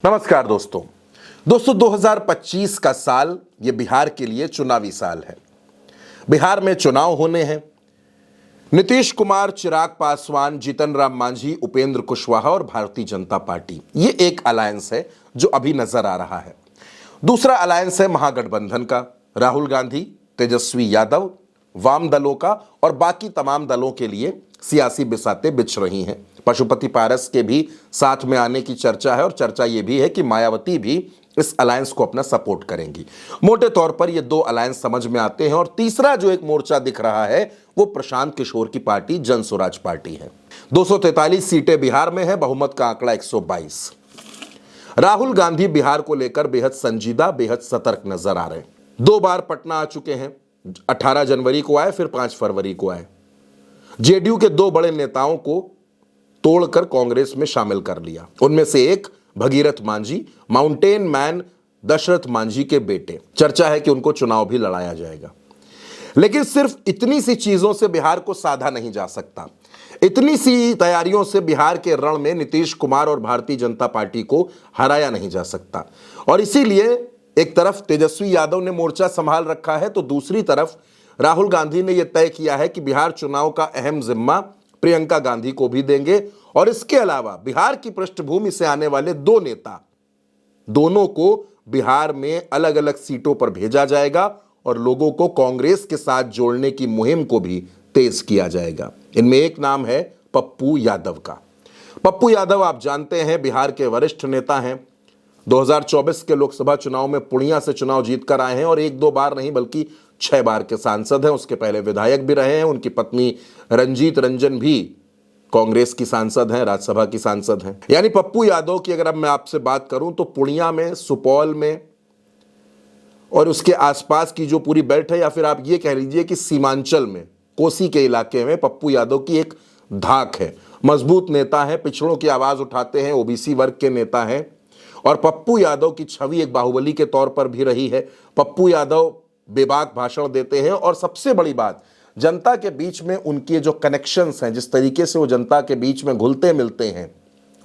नमस्कार दोस्तों 2025 का साल ये बिहार के लिए चुनावी साल है। बिहार में चुनाव होने हैं। नीतीश कुमार, चिराग पासवान, जीतन राम मांझी, उपेंद्र कुशवाहा और भारतीय जनता पार्टी, ये एक अलायंस है जो अभी नजर आ रहा है। दूसरा अलायंस है महागठबंधन का, राहुल गांधी, तेजस्वी यादव, वाम दलों का और बाकी तमाम दलों के लिए सियासी बिसातें बिछ रही हैं। पशुपति पारस के भी साथ में आने की चर्चा है और चर्चा यह भी है कि मायावती भी इस अलायंस को अपना सपोर्ट करेंगी। मोटे तौर पर ये दो अलायंस समझ में आते हैं। और तीसरा जो एक मोर्चा दिख रहा है वो प्रशांत किशोर की पार्टी जन स्वराज पार्टी है। 243 सीटें बिहार में है, बहुमत का आंकड़ा 122। राहुल गांधी बिहार को लेकर बेहद संजीदा, बेहद सतर्क नजर आ रहे हैं। 2 बार पटना आ चुके हैं, 18 जनवरी को आए, फिर 5 फरवरी को आए। जेडीयू के 2 बड़े नेताओं को तोड़कर कांग्रेस में शामिल कर लिया। उनमें से एक भगीरथ मांझी, माउंटेन मैन दशरथ मांझी के बेटे। चर्चा है कि उनको चुनाव भी लड़ाया जाएगा। लेकिन सिर्फ इतनी सी चीजों से बिहार को साधा नहीं जा सकता। इतनी सी तैयारियों से बिहार के रण में नीतीश कुमार और भारतीय जनता पार्टी को हराया नहीं जा सकता। और इसीलिए एक तरफ तेजस्वी यादव ने मोर्चा संभाल रखा है, तो दूसरी तरफ राहुल गांधी ने यह तय किया है कि बिहार चुनाव का अहम जिम्मा प्रियंका गांधी को भी देंगे। और इसके अलावा बिहार की पृष्ठभूमि से आने वाले 2 नेता, दोनों को बिहार में अलग अलग सीटों पर भेजा जाएगा और लोगों को कांग्रेस के साथ जोड़ने की मुहिम को भी तेज किया जाएगा। इनमें एक नाम है पप्पू यादव का। पप्पू यादव आप जानते हैं बिहार के वरिष्ठ नेता हैं। 2024 के लोकसभा चुनाव में पूर्णिया से चुनाव जीतकर आए हैं और 1-2 बार नहीं बल्कि 6 बार के सांसद हैं। उसके पहले विधायक भी रहे हैं। उनकी पत्नी रंजीत रंजन भी कांग्रेस की सांसद हैं, राज्यसभा की सांसद हैं। यानी पप्पू यादव की अगर अब मैं आपसे बात करूं तो पूर्णिया में, सुपौल में और उसके आसपास की जो पूरी बेल्ट है, या फिर आप ये कह लीजिए कि सीमांचल में, कोसी के इलाके में पप्पू यादव की एक धाक है। मजबूत नेता है, पिछड़ों की आवाज उठाते हैं, ओबीसी वर्ग के नेता हैं। और पप्पू यादव की छवि एक बाहुबली के तौर पर भी रही है। पप्पू यादव बेबाक भाषण देते हैं और सबसे बड़ी बात, जनता के बीच में उनके जो कनेक्शंस हैं, जिस तरीके से वो जनता के बीच में घुलते मिलते हैं,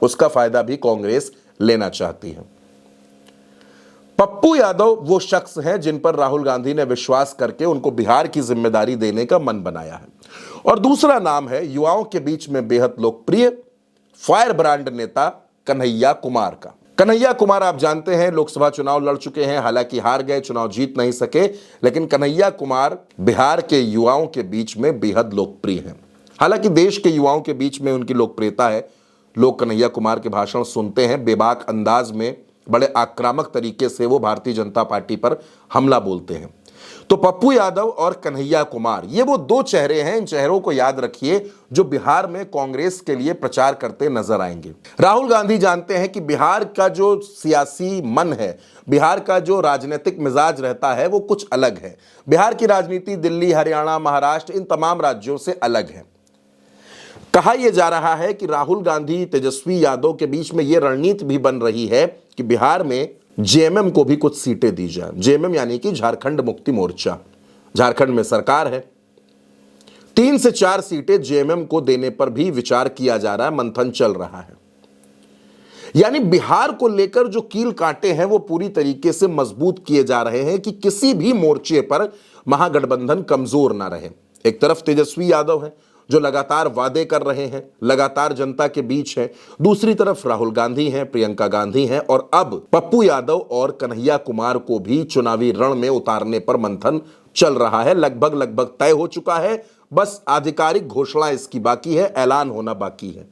उसका फायदा भी कांग्रेस लेना चाहती है। पप्पू यादव वो शख्स हैं जिन पर राहुल गांधी ने विश्वास करके उनको बिहार की जिम्मेदारी देने का मन बनाया है। और दूसरा नाम है युवाओं के बीच में बेहद लोकप्रिय फायर ब्रांड नेता कन्हैया कुमार का। कन्हैया कुमार आप जानते हैं लोकसभा चुनाव लड़ चुके हैं, हालांकि हार गए, चुनाव जीत नहीं सके, लेकिन कन्हैया कुमार बिहार के युवाओं के बीच में बेहद लोकप्रिय हैं। हालांकि देश के युवाओं के बीच में उनकी लोकप्रियता है। लोग कन्हैया कुमार के भाषण सुनते हैं, बेबाक अंदाज में, बड़े आक्रामक तरीके से वो भारतीय जनता पार्टी पर हमला बोलते हैं। तो पप्पू यादव और कन्हैया कुमार, ये वो 2 चेहरे हैं। इन चेहरों को याद रखिए जो बिहार में कांग्रेस के लिए प्रचार करते नजर आएंगे। राहुल गांधी जानते हैं कि बिहार का जो सियासी मन है, बिहार का जो राजनीतिक मिजाज रहता है, वो कुछ अलग है। बिहार की राजनीति दिल्ली, हरियाणा, महाराष्ट्र, इन तमाम राज्यों से अलग है। कहा यह जा रहा है कि राहुल गांधी, तेजस्वी यादव के बीच में यह रणनीति भी बन रही है कि बिहार में जेएमएम को भी कुछ सीटें दी जाए। जेएमएम यानी कि झारखंड मुक्ति मोर्चा, झारखंड में सरकार है, 3 से 4 सीटें जेएमएम को देने पर भी विचार किया जा रहा है, मंथन चल रहा है। यानी बिहार को लेकर जो कील कांटे हैं वो पूरी तरीके से मजबूत किए जा रहे हैं कि किसी भी मोर्चे पर महागठबंधन कमजोर ना रहे। एक तरफ तेजस्वी यादव है जो लगातार वादे कर रहे हैं, लगातार जनता के बीच हैं। दूसरी तरफ राहुल गांधी हैं, प्रियंका गांधी हैं और अब पप्पू यादव और कन्हैया कुमार को भी चुनावी रण में उतारने पर मंथन चल रहा है। लगभग तय हो चुका है, बस आधिकारिक घोषणा इसकी बाकी है, ऐलान होना बाकी है।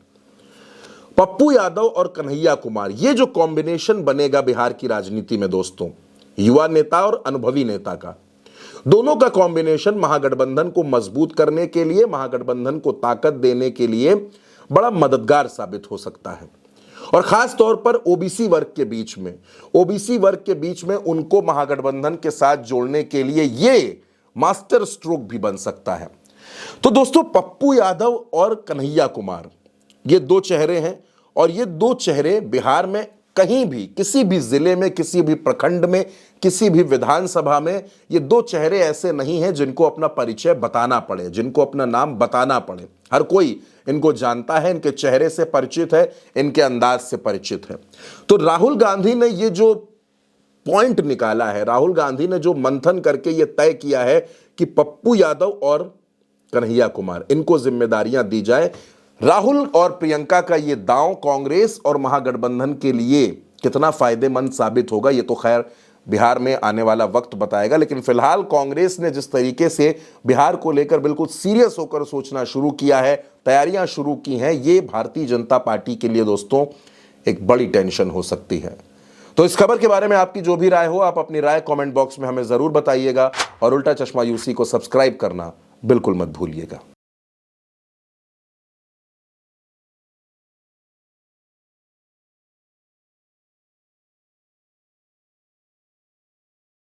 पप्पू यादव और कन्हैया कुमार, ये जो कॉम्बिनेशन बनेगा बिहार की राजनीति में दोस्तों, युवा नेता और अनुभवी नेता का, दोनों का कॉम्बिनेशन महागठबंधन को मजबूत करने के लिए, महागठबंधन को ताकत देने के लिए बड़ा मददगार साबित हो सकता है। और खास तौर पर ओबीसी वर्ग के बीच में उनको महागठबंधन के साथ जोड़ने के लिए ये मास्टर स्ट्रोक भी बन सकता है। तो दोस्तों, पप्पू यादव और कन्हैया कुमार, ये 2 चेहरे हैं और ये 2 चेहरे बिहार में कहीं भी किसी भी जिले में, किसी भी प्रखंड में, किसी भी विधानसभा में ये दो चेहरे ऐसे नहीं हैं जिनको अपना परिचय बताना पड़े, जिनको अपना नाम बताना पड़े। हर कोई इनको जानता है, इनके चेहरे से परिचित है, इनके अंदाज से परिचित है। तो राहुल गांधी ने ये जो पॉइंट निकाला है, राहुल गांधी ने जो मंथन करके ये तय किया है कि पप्पू यादव और कन्हैया कुमार इनको जिम्मेदारियां दी जाए, राहुल और प्रियंका का ये दांव कांग्रेस और महागठबंधन के लिए कितना फायदेमंद साबित होगा ये तो खैर बिहार में आने वाला वक्त बताएगा। लेकिन फिलहाल कांग्रेस ने जिस तरीके से बिहार को लेकर बिल्कुल सीरियस होकर सोचना शुरू किया है, तैयारियां शुरू की हैं, ये भारतीय जनता पार्टी के लिए दोस्तों एक बड़ी टेंशन हो सकती है। तो इस खबर के बारे में आपकी जो भी राय हो, आप अपनी राय कमेंट बॉक्स में हमें जरूर बताइएगा और उल्टा चश्मा यूसी को सब्सक्राइब करना बिल्कुल मत भूलिएगा।